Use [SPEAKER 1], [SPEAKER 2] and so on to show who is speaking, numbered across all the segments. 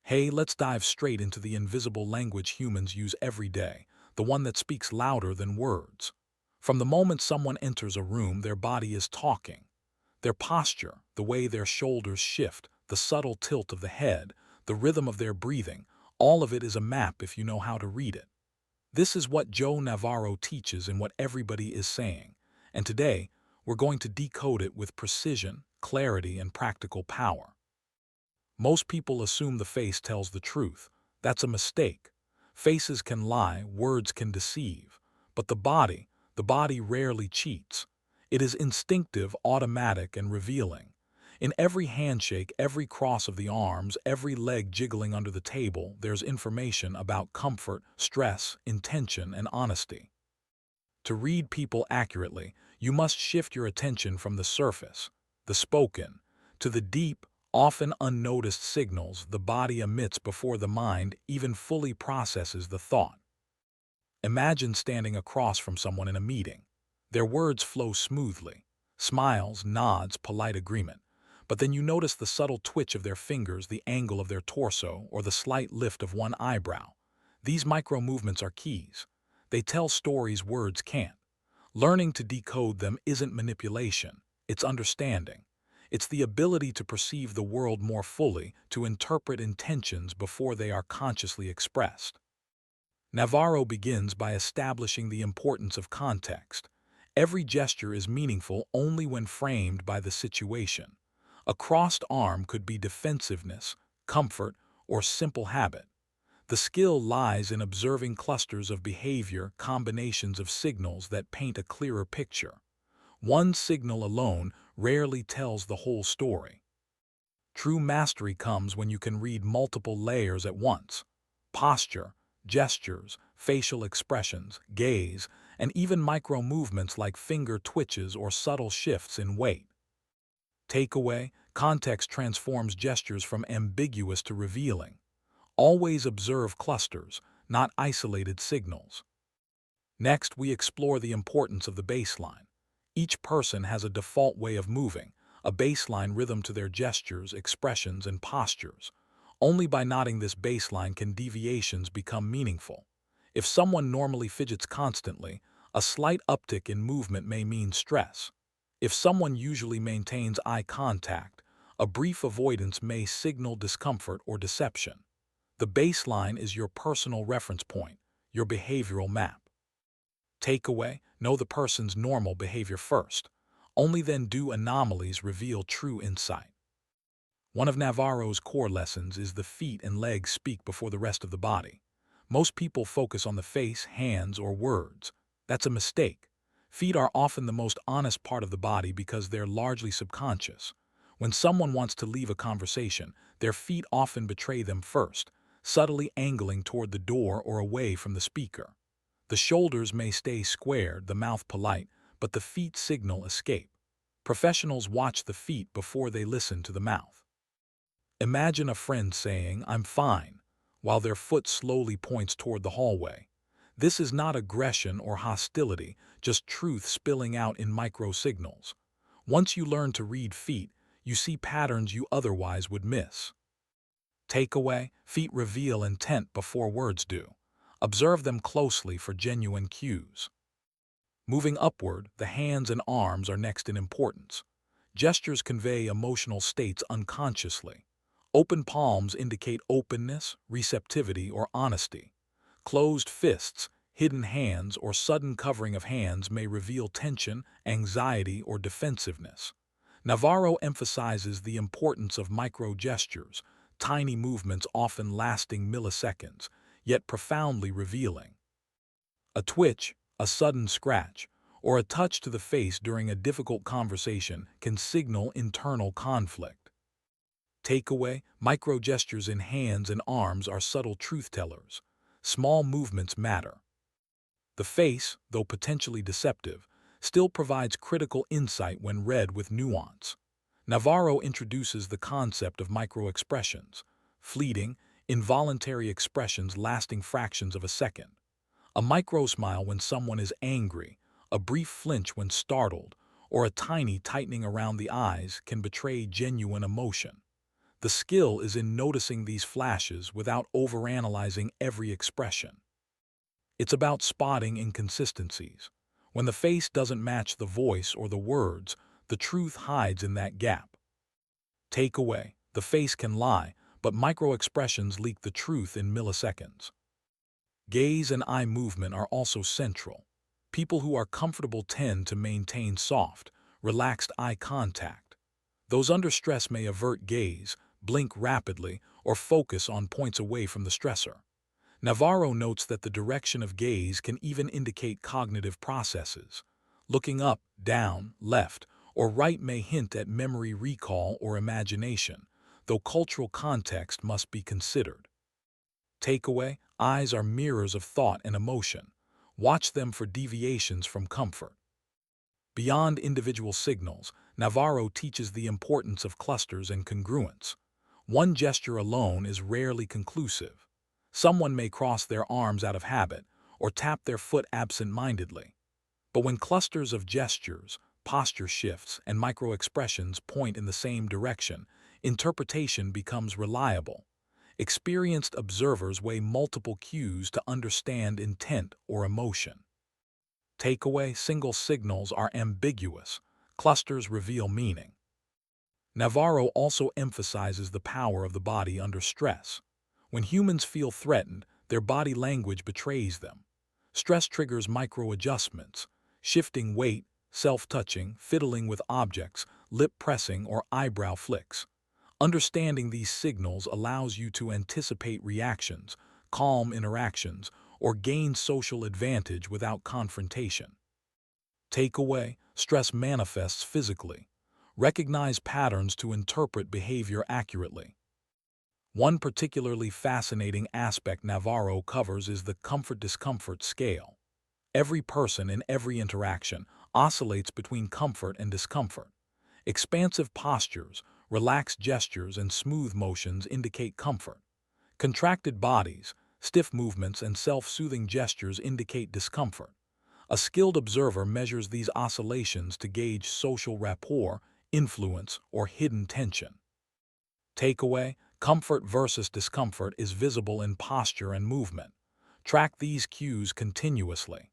[SPEAKER 1] Hey, let's dive straight into the invisible language humans use every day, the one that speaks louder than words. From the moment someone enters a room, their body is talking. Their posture, the way their shoulders shift, the subtle tilt of the head, the rhythm of their breathing, all of it is a map if you know how to read it. This is what Joe Navarro teaches in What Everybody is Saying, and today we're going to decode it with precision, clarity, and practical power. Most people assume the face tells the truth. That's a mistake. Faces can lie, words can deceive. But the body rarely cheats. It is instinctive, automatic, and revealing. In every handshake, every cross of the arms, every leg jiggling under the table, there's information about comfort, stress, intention, and honesty. To read people accurately, you must shift your attention from the surface, the spoken, to the deep, often unnoticed signals the body emits before the mind even fully processes the thought. Imagine standing across from someone in a meeting. Their words flow smoothly, smiles, nods, polite agreement. But then you notice the subtle twitch of their fingers, the angle of their torso, or the slight lift of one eyebrow. These micro movements are keys. They tell stories words can't. Learning to decode them isn't manipulation, it's understanding. It's the ability to perceive the world more fully, to interpret intentions before they are consciously expressed. Navarro begins by establishing the importance of context. Every gesture is meaningful only when framed by the situation. A crossed arm could be defensiveness, comfort, or simple habit. The skill lies in observing clusters of behavior, combinations of signals that paint a clearer picture. One signal alone rarely tells the whole story. True mastery comes when you can read multiple layers at once. Posture, gestures, facial expressions, gaze, and even micro movements like finger twitches or subtle shifts in weight. Takeaway: context transforms gestures from ambiguous to revealing. Always observe clusters, not isolated signals. Next, we explore the importance of the baseline. Each person has a default way of moving, a baseline rhythm to their gestures, expressions, and postures. Only by noting this baseline can deviations become meaningful. If someone normally fidgets constantly, a slight uptick in movement may mean stress. If someone usually maintains eye contact, a brief avoidance may signal discomfort or deception. The baseline is your personal reference point, your behavioral map. Takeaway: know the person's normal behavior first. Only then do anomalies reveal true insight. One of Navarro's core lessons is the feet and legs speak before the rest of the body. Most people focus on the face, hands, or words. That's a mistake. Feet are often the most honest part of the body because they're largely subconscious. When someone wants to leave a conversation, their feet often betray them first, subtly angling toward the door or away from the speaker. The shoulders may stay squared, the mouth polite, but the feet signal escape. Professionals watch the feet before they listen to the mouth. Imagine a friend saying, "I'm fine," while their foot slowly points toward the hallway. This is not aggression or hostility, just truth spilling out in micro signals. Once you learn to read feet, you see patterns you otherwise would miss. Takeaway: feet reveal intent before words do. Observe them closely for genuine cues. Moving upward, the hands and arms are next in importance. Gestures convey emotional states unconsciously. Open palms indicate openness, receptivity, or honesty. Closed fists, hidden hands, or sudden covering of hands may reveal tension, anxiety, or defensiveness. Navarro emphasizes the importance of micro gestures, tiny movements often lasting milliseconds, yet profoundly revealing. A twitch, a sudden scratch, or a touch to the face during a difficult conversation can signal internal conflict. Takeaway: micro gestures in hands and arms are subtle truth tellers. Small movements matter. The face, though potentially deceptive, still provides critical insight when read with nuance. Navarro introduces the concept of microexpressions, fleeting, involuntary expressions lasting fractions of a second. A microsmile when someone is angry, a brief flinch when startled, or a tiny tightening around the eyes can betray genuine emotion. The skill is in noticing these flashes without overanalyzing every expression. It's about spotting inconsistencies. When the face doesn't match the voice or the words, the truth hides in that gap. Takeaway: the face can lie, but micro-expressions leak the truth in milliseconds. Gaze and eye movement are also central. People who are comfortable tend to maintain soft, relaxed eye contact. Those under stress may avert gaze, blink rapidly, or focus on points away from the stressor. Navarro notes that the direction of gaze can even indicate cognitive processes. Looking up, down, left, or right may hint at memory recall or imagination, though cultural context must be considered. Takeaway: eyes are mirrors of thought and emotion. Watch them for deviations from comfort. Beyond individual signals, Navarro teaches the importance of clusters and congruence. One gesture alone is rarely conclusive. Someone may cross their arms out of habit or tap their foot absent-mindedly. But when clusters of gestures, posture shifts, and micro-expressions point in the same direction, interpretation becomes reliable. Experienced observers weigh multiple cues to understand intent or emotion. Takeaway: single signals are ambiguous. Clusters reveal meaning. Navarro also emphasizes the power of the body under stress. When humans feel threatened, their body language betrays them. Stress triggers micro-adjustments, shifting weight, self-touching, fiddling with objects, lip pressing, or eyebrow flicks. Understanding these signals allows you to anticipate reactions, calm interactions, or gain social advantage without confrontation. Takeaway: stress manifests physically. Recognize patterns to interpret behavior accurately. One particularly fascinating aspect Navarro covers is the comfort-discomfort scale. Every person in every interaction oscillates between comfort and discomfort. Expansive postures, relaxed gestures, and smooth motions indicate comfort. Contracted bodies, stiff movements, and self-soothing gestures indicate discomfort. A skilled observer measures these oscillations to gauge social rapport, influence, or hidden tension. Takeaway: comfort versus discomfort is visible in posture and movement. Track these cues continuously.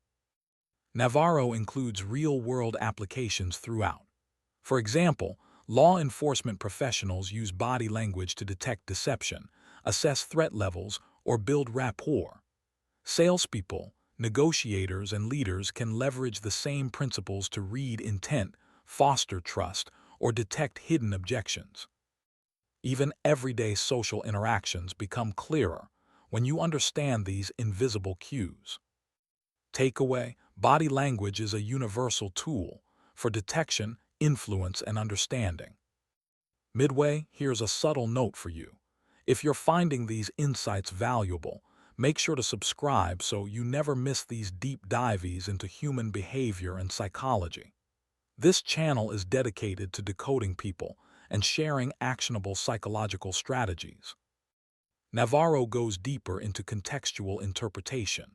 [SPEAKER 1] Navarro includes real-world applications throughout. For example, law enforcement professionals use body language to detect deception, assess threat levels, or build rapport. Salespeople, negotiators, and leaders can leverage the same principles to read intent, foster trust, or detect hidden objections. Even everyday social interactions become clearer when you understand these invisible cues. Takeaway: body language is a universal tool for detection, influence, and understanding. Midway, here's a subtle note for you. If you're finding these insights valuable, make sure to subscribe so you never miss these deep dives into human behavior and psychology. This channel is dedicated to decoding people and sharing actionable psychological strategies. Navarro goes deeper into contextual interpretation.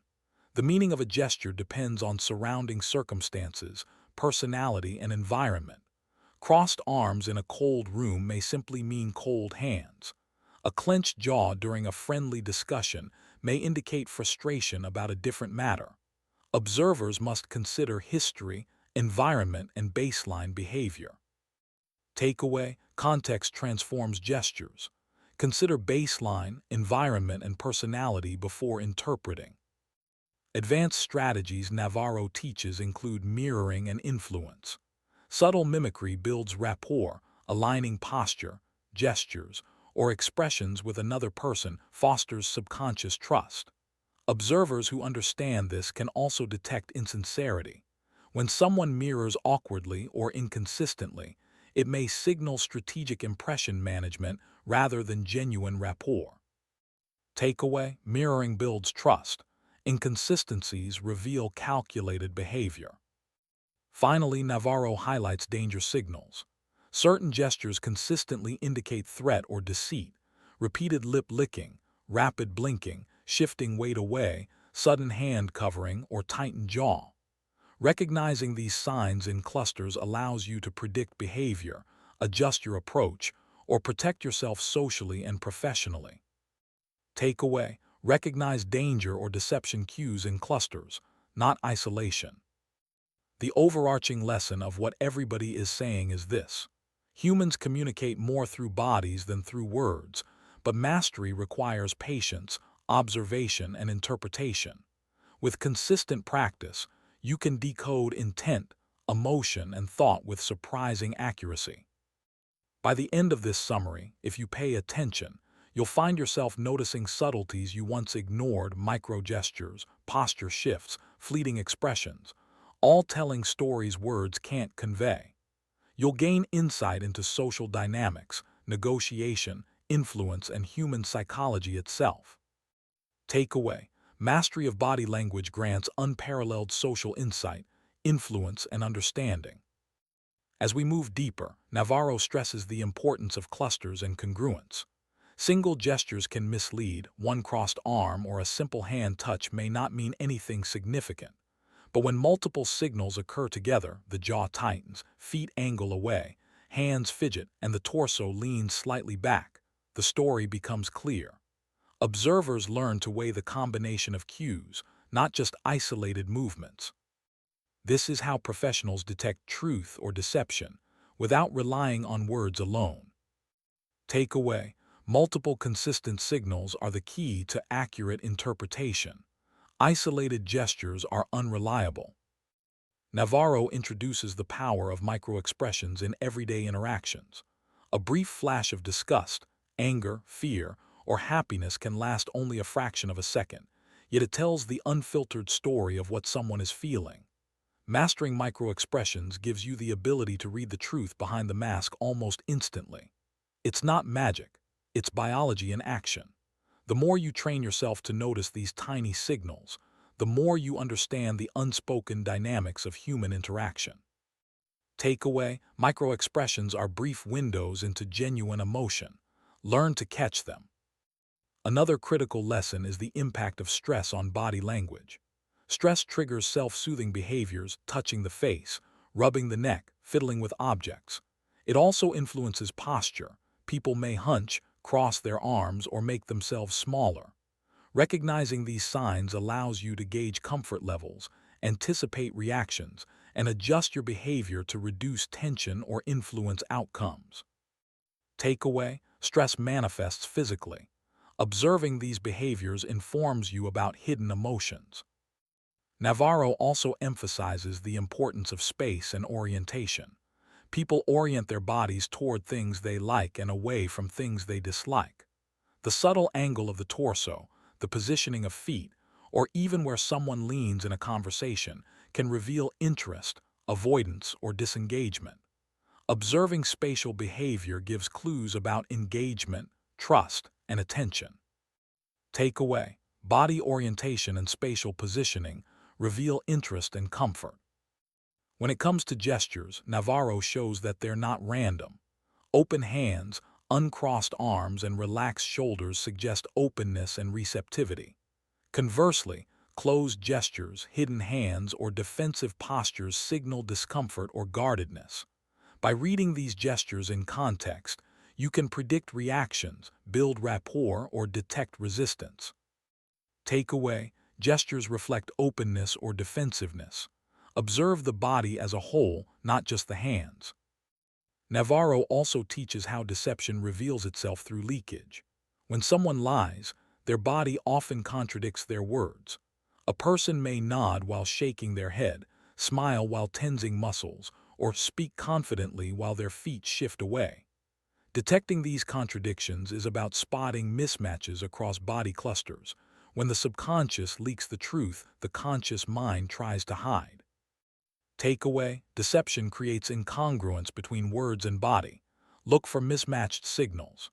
[SPEAKER 1] The meaning of a gesture depends on surrounding circumstances, personality, and environment. Crossed arms in a cold room may simply mean cold hands. A clenched jaw during a friendly discussion may indicate frustration about a different matter. Observers must consider history, environment, and baseline behavior. Takeaway: context transforms gestures. Consider baseline, environment, and personality before interpreting. Advanced strategies Navarro teaches include mirroring and influence. Subtle mimicry builds rapport, aligning posture, gestures, or expressions with another person fosters subconscious trust. Observers who understand this can also detect insincerity. When someone mirrors awkwardly or inconsistently, it may signal strategic impression management rather than genuine rapport. Takeaway: mirroring builds trust. Inconsistencies reveal calculated behavior. Finally, Navarro highlights danger signals. Certain gestures consistently indicate threat or deceit. Repeated lip licking, rapid blinking, shifting weight away, sudden hand covering, or tightened jaw. Recognizing these signs in clusters allows you to predict behavior, adjust your approach, or protect yourself socially and professionally. Takeaway: recognize danger or deception cues in clusters, not isolation. The overarching lesson of what everybody is saying is this: humans communicate more through bodies than through words, but mastery requires patience, observation, and interpretation. With consistent practice, you can decode intent, emotion, and thought with surprising accuracy. By the end of this summary, if you pay attention, you'll find yourself noticing subtleties you once ignored: micro-gestures, posture shifts, fleeting expressions, all telling stories words can't convey. You'll gain insight into social dynamics, negotiation, influence, and human psychology itself. Takeaway: mastery of body language grants unparalleled social insight, influence, and understanding. As we move deeper, Navarro stresses the importance of clusters and congruence. Single gestures can mislead; one crossed arm or a simple hand touch may not mean anything significant. But when multiple signals occur together, the jaw tightens, feet angle away, hands fidget, and the torso leans slightly back, the story becomes clear. Observers learn to weigh the combination of cues, not just isolated movements. This is how professionals detect truth or deception, without relying on words alone. Takeaway: multiple consistent signals are the key to accurate interpretation. Isolated gestures are unreliable. Navarro introduces the power of microexpressions in everyday interactions. A brief flash of disgust, anger, fear, or happiness can last only a fraction of a second, yet it tells the unfiltered story of what someone is feeling. Mastering microexpressions gives you the ability to read the truth behind the mask almost instantly. It's not magic, it's biology in action. The more you train yourself to notice these tiny signals, the more you understand the unspoken dynamics of human interaction. Takeaway: microexpressions are brief windows into genuine emotion. Learn to catch them. Another critical lesson is the impact of stress on body language. Stress triggers self-soothing behaviors: touching the face, rubbing the neck, fiddling with objects. It also influences posture. People may hunch, cross their arms, or make themselves smaller. Recognizing these signs allows you to gauge comfort levels, anticipate reactions, and adjust your behavior to reduce tension or influence outcomes. Takeaway: stress manifests physically. Observing these behaviors informs you about hidden emotions. Navarro also emphasizes the importance of space and orientation. People orient their bodies toward things they like and away from things they dislike. The subtle angle of the torso, the positioning of feet, or even where someone leans in a conversation can reveal interest, avoidance, or disengagement. Observing spatial behavior gives clues about engagement, trust, and attention. Takeaway: body orientation and spatial positioning reveal interest and comfort. When it comes to gestures, Navarro shows that they're not random. Open hands, uncrossed arms, and relaxed shoulders suggest openness and receptivity. Conversely, closed gestures, hidden hands, or defensive postures signal discomfort or guardedness. By reading these gestures in context, you can predict reactions, build rapport, or detect resistance. Takeaway: gestures reflect openness or defensiveness. Observe the body as a whole, not just the hands. Navarro also teaches how deception reveals itself through leakage. When someone lies, their body often contradicts their words. A person may nod while shaking their head, smile while tensing muscles, or speak confidently while their feet shift away. Detecting these contradictions is about spotting mismatches across body clusters. When the subconscious leaks the truth, the conscious mind tries to hide. Takeaway: deception creates incongruence between words and body. Look for mismatched signals.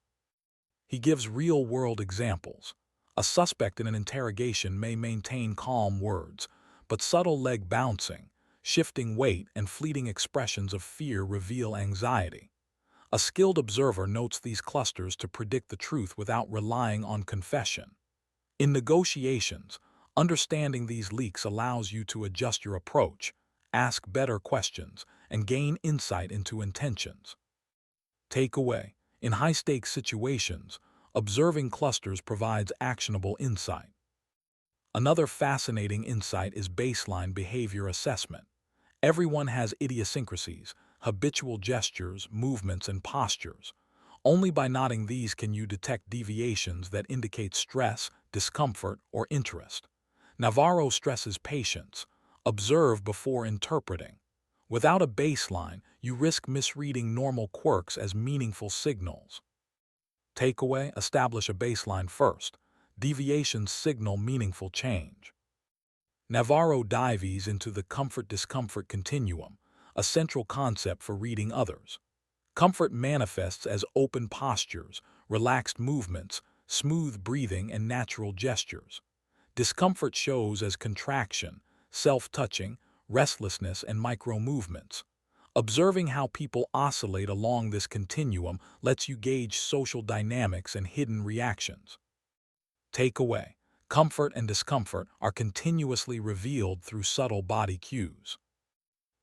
[SPEAKER 1] He gives real-world examples. A suspect in an interrogation may maintain calm words, but subtle leg bouncing, shifting weight, and fleeting expressions of fear reveal anxiety. A skilled observer notes these clusters to predict the truth without relying on confession. In negotiations, understanding these leaks allows you to adjust your approach, ask better questions, and gain insight into intentions. Takeaway: In high-stakes situations, observing clusters provides actionable insight. Another fascinating insight is baseline behavior assessment. Everyone has idiosyncrasies, habitual gestures, movements, and postures. Only by noting these can you detect deviations that indicate stress, discomfort, or interest. Navarro stresses patience. Observe before interpreting. Without a baseline, you risk misreading normal quirks as meaningful signals. Takeaway: establish a baseline first. Deviations signal meaningful change. Navarro dives into the comfort-discomfort continuum, a central concept for reading others. Comfort manifests as open postures, relaxed movements, smooth breathing, and natural gestures. Discomfort shows as contraction, self-touching, restlessness, and micro-movements. Observing how people oscillate along this continuum lets you gauge social dynamics and hidden reactions. Takeaway: comfort and discomfort are continuously revealed through subtle body cues.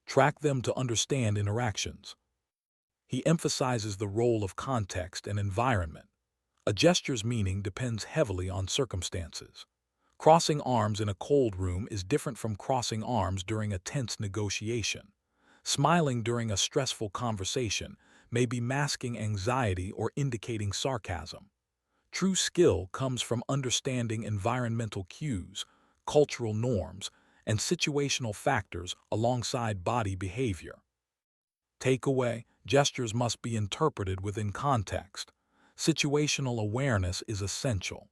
[SPEAKER 1] Track them to understand interactions. He emphasizes the role of context and environment. A gesture's meaning depends heavily on circumstances. Crossing arms in a cold room is different from crossing arms during a tense negotiation. Smiling during a stressful conversation may be masking anxiety or indicating sarcasm. True skill comes from understanding environmental cues, cultural norms, and situational factors alongside body behavior. Takeaway: gestures must be interpreted within context. Situational awareness is essential.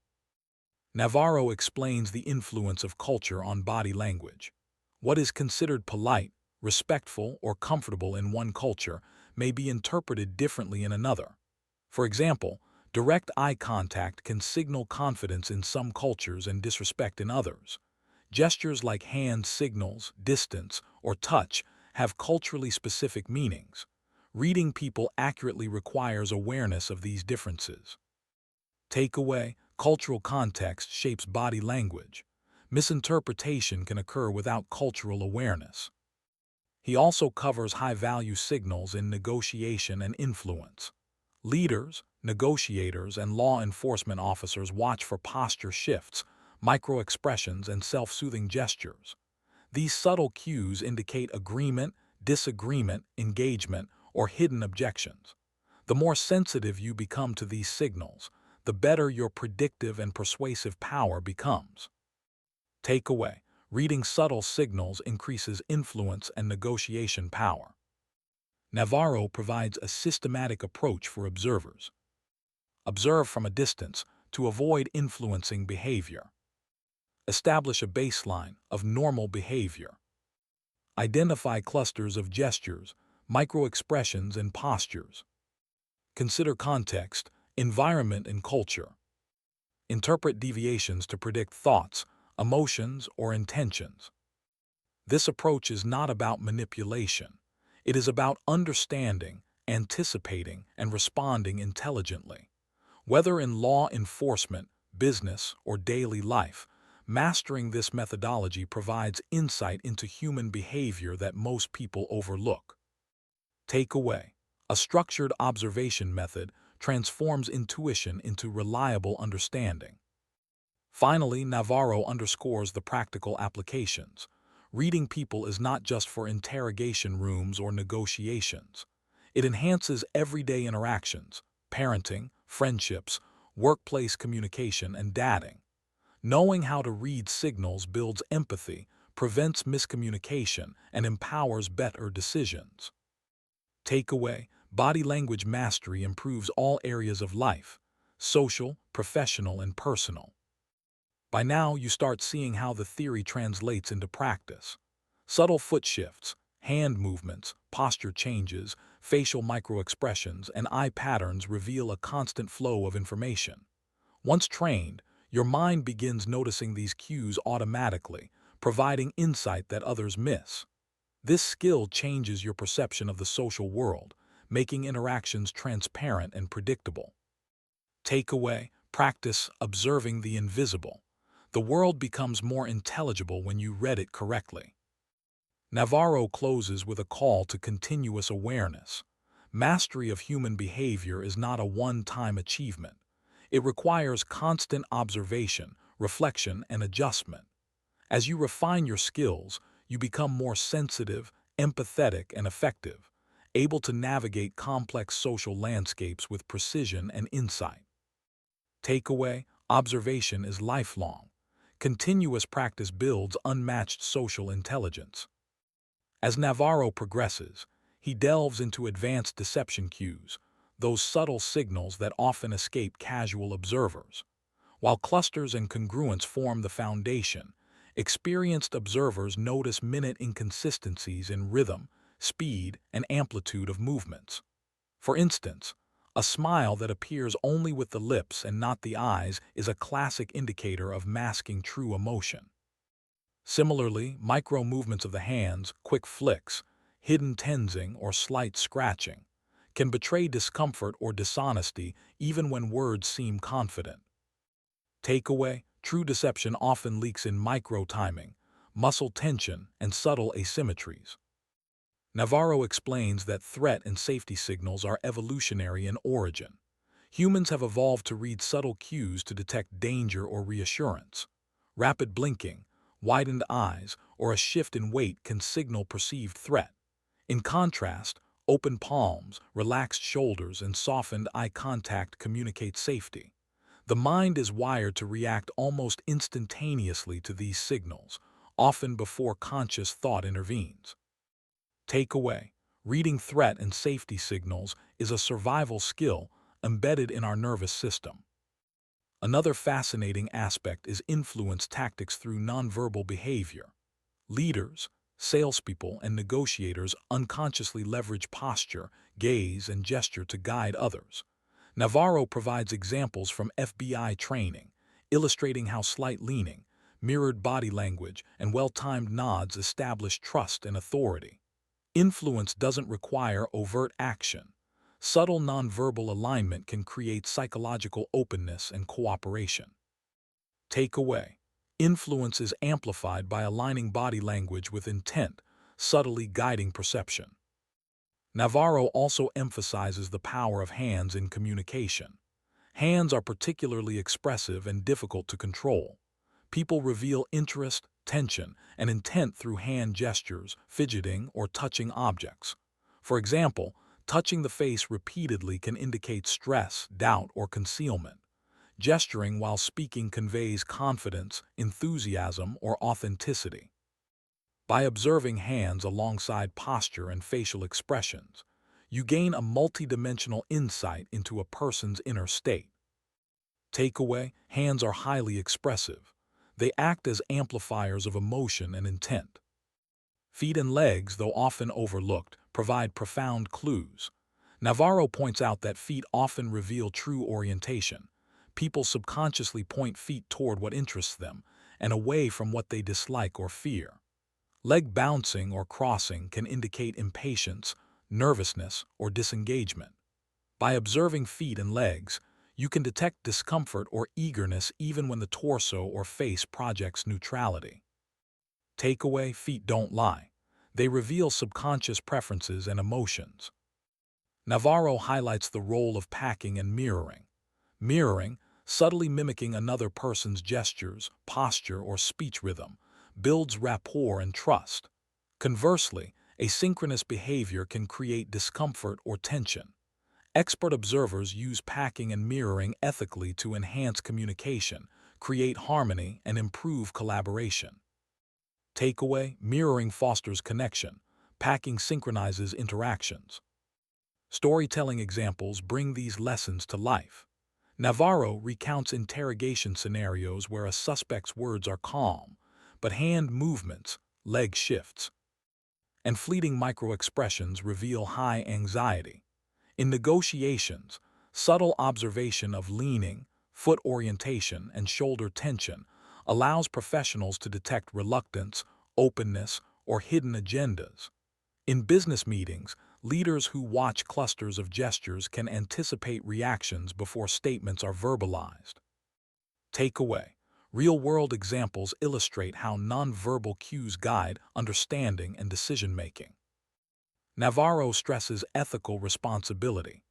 [SPEAKER 1] Navarro explains the influence of culture on body language. What is considered polite, respectful, or comfortable in one culture may be interpreted differently in another. For example, direct eye contact can signal confidence in some cultures and disrespect in others. Gestures like hand signals, distance, or touch have culturally specific meanings. Reading people accurately requires awareness of these differences. Takeaway: cultural context shapes body language. Misinterpretation can occur without cultural awareness. He also covers high-value signals in negotiation and influence. Leaders, negotiators, and law enforcement officers watch for posture shifts, micro-expressions, and self-soothing gestures. These subtle cues indicate agreement, disagreement, engagement, or hidden objections. The more sensitive you become to these signals, the better your predictive and persuasive power becomes. Takeaway: reading subtle signals increases influence and negotiation power. Navarro provides a systematic approach for observers. Observe from a distance to avoid influencing behavior. Establish a baseline of normal behavior. Identify clusters of gestures, micro-expressions, and postures. Consider context, environment, and culture. Interpret deviations to predict thoughts, emotions, or intentions. This approach is not about manipulation. It is about understanding, anticipating, and responding intelligently. Whether in law enforcement, business, or daily life, mastering this methodology provides insight into human behavior that most people overlook. Takeaway: a structured observation method transforms intuition into reliable understanding. Finally, Navarro underscores the practical applications. Reading people is not just for interrogation rooms or negotiations. It enhances everyday interactions, parenting, friendships, workplace communication, and dating. Knowing how to read signals builds empathy, prevents miscommunication, and empowers better decisions. Takeaway: body language mastery improves all areas of life: social, professional, and personal. By now, you start seeing how the theory translates into practice. Subtle foot shifts, hand movements, posture changes, facial microexpressions, and eye patterns reveal a constant flow of information. Once trained, your mind begins noticing these cues automatically, providing insight that others miss. This skill changes your perception of the social world, making interactions transparent and predictable. Takeaway: practice observing the invisible. The world becomes more intelligible when you read it correctly. Navarro closes with a call to continuous awareness. Mastery of human behavior is not a one-time achievement. It requires constant observation, reflection, and adjustment. As you refine your skills, you become more sensitive, empathetic, and effective, able to navigate complex social landscapes with precision and insight. Takeaway: observation is lifelong. Continuous practice builds unmatched social intelligence. As Navarro progresses, he delves into advanced deception cues, those subtle signals that often escape casual observers. While clusters and congruence form the foundation, experienced observers notice minute inconsistencies in rhythm, speed, and amplitude of movements. For instance, a smile that appears only with the lips and not the eyes is a classic indicator of masking true emotion. Similarly, micro-movements of the hands, quick flicks, hidden tensing, or slight scratching, can betray discomfort or dishonesty even when words seem confident. Takeaway: true deception often leaks in micro-timing, muscle tension, and subtle asymmetries. Navarro explains that threat and safety signals are evolutionary in origin. Humans have evolved to read subtle cues to detect danger or reassurance. Rapid blinking, widened eyes, or a shift in weight can signal perceived threat. In contrast, open palms, relaxed shoulders, and softened eye contact communicate safety. The mind is wired to react almost instantaneously to these signals, often before conscious thought intervenes. Takeaway: reading threat and safety signals is a survival skill embedded in our nervous system. Another fascinating aspect is influence tactics through nonverbal behavior. Leaders, salespeople, and negotiators unconsciously leverage posture, gaze, and gesture to guide others. Navarro provides examples from FBI training, illustrating how slight leaning, mirrored body language, and well-timed nods establish trust and authority. Influence doesn't require overt action. Subtle nonverbal alignment can create psychological openness and cooperation. Takeaway: influence is amplified by aligning body language with intent, subtly guiding perception. Navarro also emphasizes the power of hands in communication. Hands are particularly expressive and difficult to control. People reveal interest, tension, and intent through hand gestures, fidgeting, or touching objects. For example, touching the face repeatedly can indicate stress, doubt, or concealment. Gesturing while speaking conveys confidence, enthusiasm, or authenticity. By observing hands alongside posture and facial expressions, you gain a multidimensional insight into a person's inner state. Takeaway: hands are highly expressive. They act as amplifiers of emotion and intent. Feet and legs, though often overlooked, provide profound clues. Navarro points out that feet often reveal true orientation. People subconsciously point feet toward what interests them and away from what they dislike or fear. Leg bouncing or crossing can indicate impatience, nervousness, or disengagement. By observing feet and legs, you can detect discomfort or eagerness even when the torso or face projects neutrality. Takeaway: feet don't lie. They reveal subconscious preferences and emotions. Navarro highlights the role of packing and mirroring. Mirroring, subtly mimicking another person's gestures, posture, or speech rhythm, builds rapport and trust. Conversely, asynchronous behavior can create discomfort or tension. Expert observers use packing and mirroring ethically to enhance communication, create harmony, and improve collaboration. Takeaway: mirroring fosters connection. Packing synchronizes interactions. Storytelling examples bring these lessons to life. Navarro recounts interrogation scenarios where a suspect's words are calm, but hand movements, leg shifts, and fleeting microexpressions reveal high anxiety. In negotiations, subtle observation of leaning, foot orientation, and shoulder tension allows professionals to detect reluctance, openness, or hidden agendas. In business meetings, leaders who watch clusters of gestures can anticipate reactions before statements are verbalized. Takeaway: real-world examples illustrate how nonverbal cues guide understanding and decision-making. Navarro stresses ethical responsibility.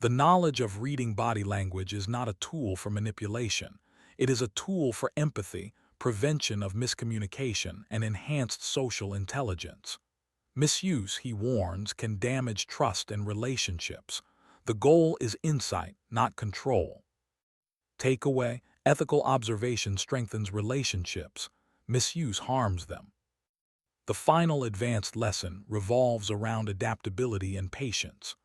[SPEAKER 1] The knowledge of reading body language is not a tool for manipulation. It is a tool for empathy, prevention of miscommunication, and enhanced social intelligence. Misuse, he warns, can damage trust and relationships. The goal is insight, not control. Takeaway: ethical observation strengthens relationships. Misuse harms them. The final advanced lesson revolves around adaptability and patience.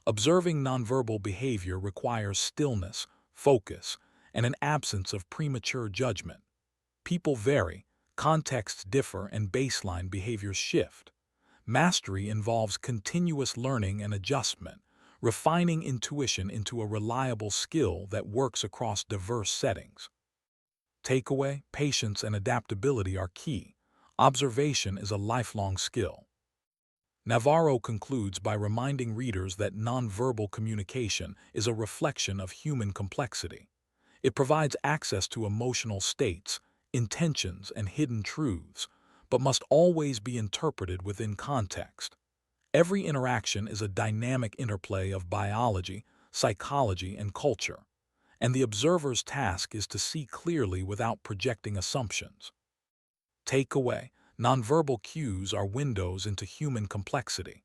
[SPEAKER 1] Observing nonverbal behavior requires stillness, focus, and an absence of premature judgment. People vary, contexts differ, and baseline behaviors shift. Mastery involves continuous learning and adjustment, refining intuition into a reliable skill that works across diverse settings. Takeaway: patience and adaptability are key. Observation is a lifelong skill. Navarro concludes by reminding readers that nonverbal communication is a reflection of human complexity. It provides access to emotional states, intentions, and hidden truths, but must always be interpreted within context. Every interaction is a dynamic interplay of biology, psychology, and culture, and the observer's task is to see clearly without projecting assumptions. Takeaway: nonverbal cues are windows into human complexity.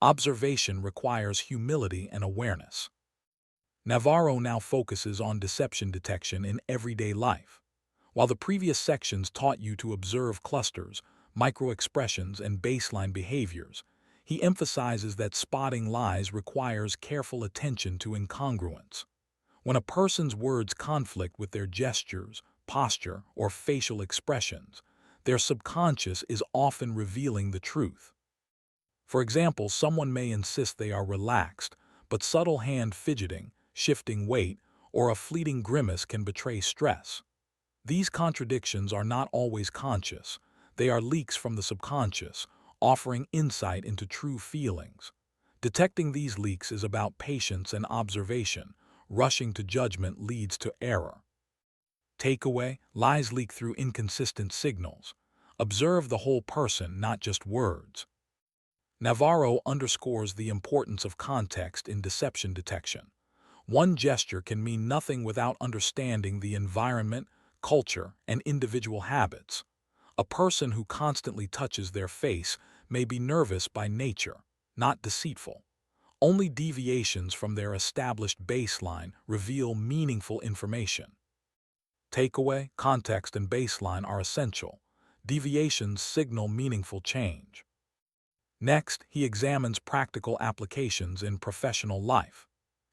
[SPEAKER 1] Observation requires humility and awareness. Navarro now focuses on deception detection in everyday life. While the previous sections taught you to observe clusters, microexpressions, and baseline behaviors, he emphasizes that spotting lies requires careful attention to incongruence. When a person's words conflict with their gestures, posture, or facial expressions, their subconscious is often revealing the truth. For example, someone may insist they are relaxed, but subtle hand fidgeting, shifting weight, or a fleeting grimace can betray stress. These contradictions are not always conscious. They are leaks from the subconscious, offering insight into true feelings. Detecting these leaks is about patience and observation. Rushing to judgment leads to error. Takeaway: lies leak through inconsistent signals. Observe the whole person, not just words. Navarro underscores the importance of context in deception detection. One gesture can mean nothing without understanding the environment, culture, and individual habits. A person who constantly touches their face may be nervous by nature, not deceitful. Only deviations from their established baseline reveal meaningful information. Takeaway: context and baseline are essential. Deviations signal meaningful change. Next, he examines practical applications in professional life.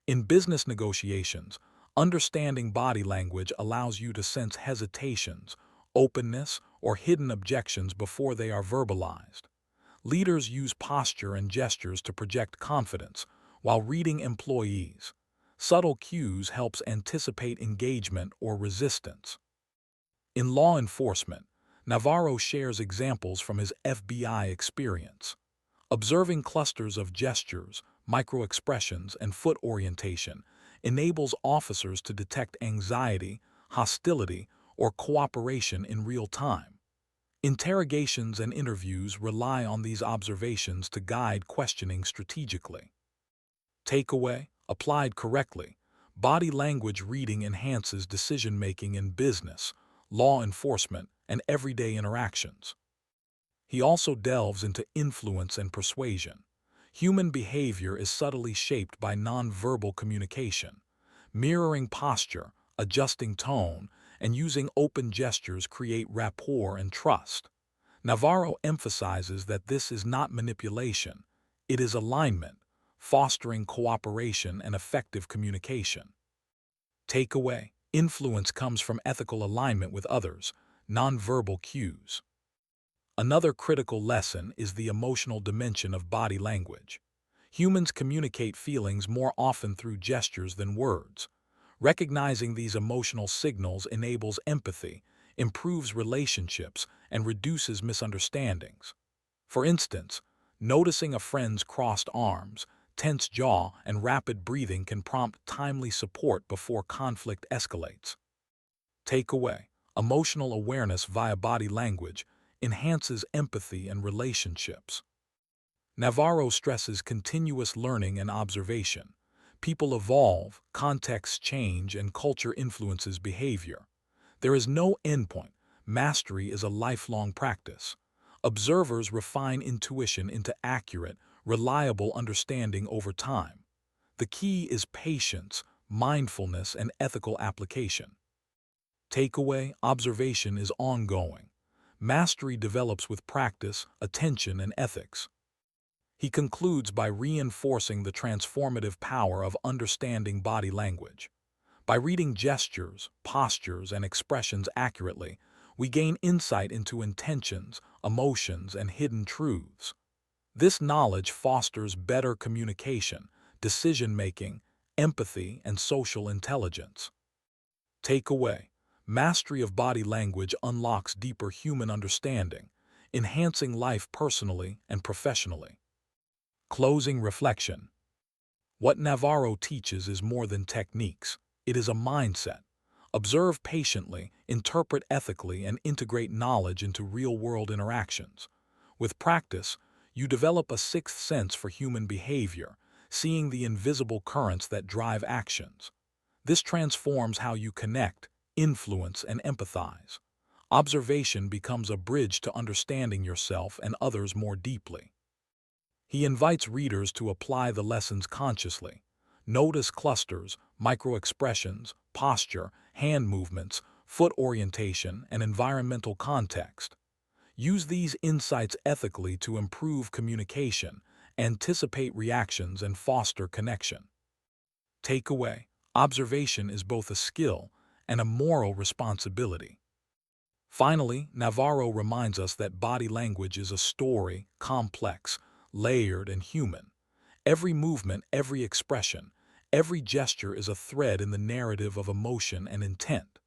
[SPEAKER 1] In business negotiations, understanding body language allows you to sense hesitations, openness, or hidden objections before they are verbalized. Leaders use posture and gestures to project confidence, while reading employees. Subtle cues helps anticipate engagement or resistance. In law enforcement, Navarro shares examples from his FBI experience. Observing clusters of gestures, microexpressions, and foot orientation enables officers to detect anxiety, hostility, or cooperation in real time. Interrogations and interviews rely on these observations to guide questioning strategically. Takeaway: applied correctly, body language reading enhances decision-making in business, law enforcement, and everyday interactions. He also delves into influence and persuasion. Human behavior is subtly shaped by nonverbal communication. Mirroring posture, adjusting tone, and using open gestures create rapport and trust. Navarro emphasizes that this is not manipulation, it is alignment, fostering cooperation and effective communication. Takeaway: influence comes from ethical alignment with others, nonverbal cues. Another critical lesson is the emotional dimension of body language. Humans communicate feelings more often through gestures than words. Recognizing these emotional signals enables empathy, improves relationships, and reduces misunderstandings. For instance, noticing a friend's crossed arms, tense jaw, and rapid breathing can prompt timely support before conflict escalates. Takeaway: emotional awareness via body language enhances empathy and relationships. Navarro stresses continuous learning and observation. People evolve, contexts change, and culture influences behavior. There is no endpoint. Mastery is a lifelong practice. Observers refine intuition into accurate, reliable understanding over time. The key is patience, mindfulness, and ethical application. Takeaway: observation is ongoing. Mastery develops with practice, attention, and ethics. He concludes by reinforcing the transformative power of understanding body language. By reading gestures, postures, and expressions accurately, we gain insight into intentions, emotions, and hidden truths. This knowledge fosters better communication, decision-making, empathy, and social intelligence. Takeaway: mastery of body language unlocks deeper human understanding, enhancing life personally and professionally. Closing reflection. What Navarro teaches is more than techniques. It is a mindset. Observe patiently, interpret ethically, and integrate knowledge into real-world interactions. With practice, you develop a sixth sense for human behavior, seeing the invisible currents that drive actions. This transforms how you connect, influence, and empathize. Observation becomes a bridge to understanding yourself and others more deeply. He invites readers to apply the lessons consciously. Notice clusters, micro-expressions, posture, hand movements, foot orientation, and environmental context. Use these insights ethically to improve communication, anticipate reactions, and foster connection. Takeaway: observation is both a skill and a moral responsibility. Finally, Navarro reminds us that body language is a story, complex, layered, and human. Every movement, every expression, every gesture is a thread in the narrative of emotion and intent.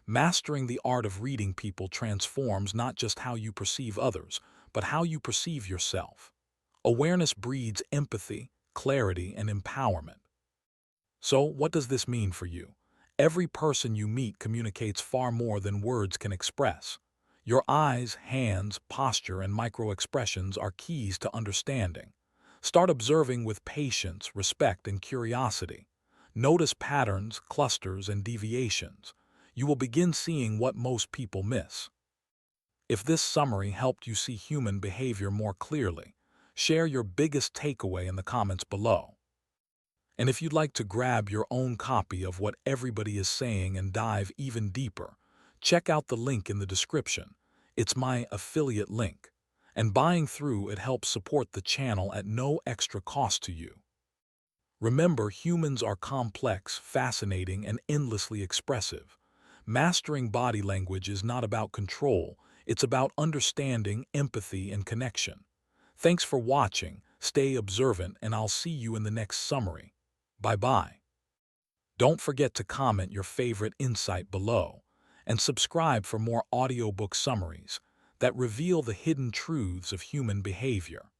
[SPEAKER 1] Mastering the art of reading people transforms not just how you perceive others, but how you perceive yourself. Awareness breeds empathy, clarity, and empowerment. So, what does this mean for you? Every person you meet communicates far more than words can express. Your eyes, hands, posture, and micro-expressions are keys to understanding. Start observing with patience, respect, and curiosity. Notice patterns, clusters, and deviations. You will begin seeing what most people miss. If this summary helped you see human behavior more clearly, share your biggest takeaway in the comments below. And if you'd like to grab your own copy of What Everybody is Saying and dive even deeper, check out the link in the description. It's my affiliate link, and buying through it helps support the channel at no extra cost to you. Remember, humans are complex, fascinating, and endlessly expressive. Mastering body language is not about control, it's about understanding, empathy, and connection. Thanks for watching, stay observant, and I'll see you in the next summary. Bye-bye. Don't forget to comment your favorite insight below, and subscribe for more audiobook summaries that reveal the hidden truths of human behavior.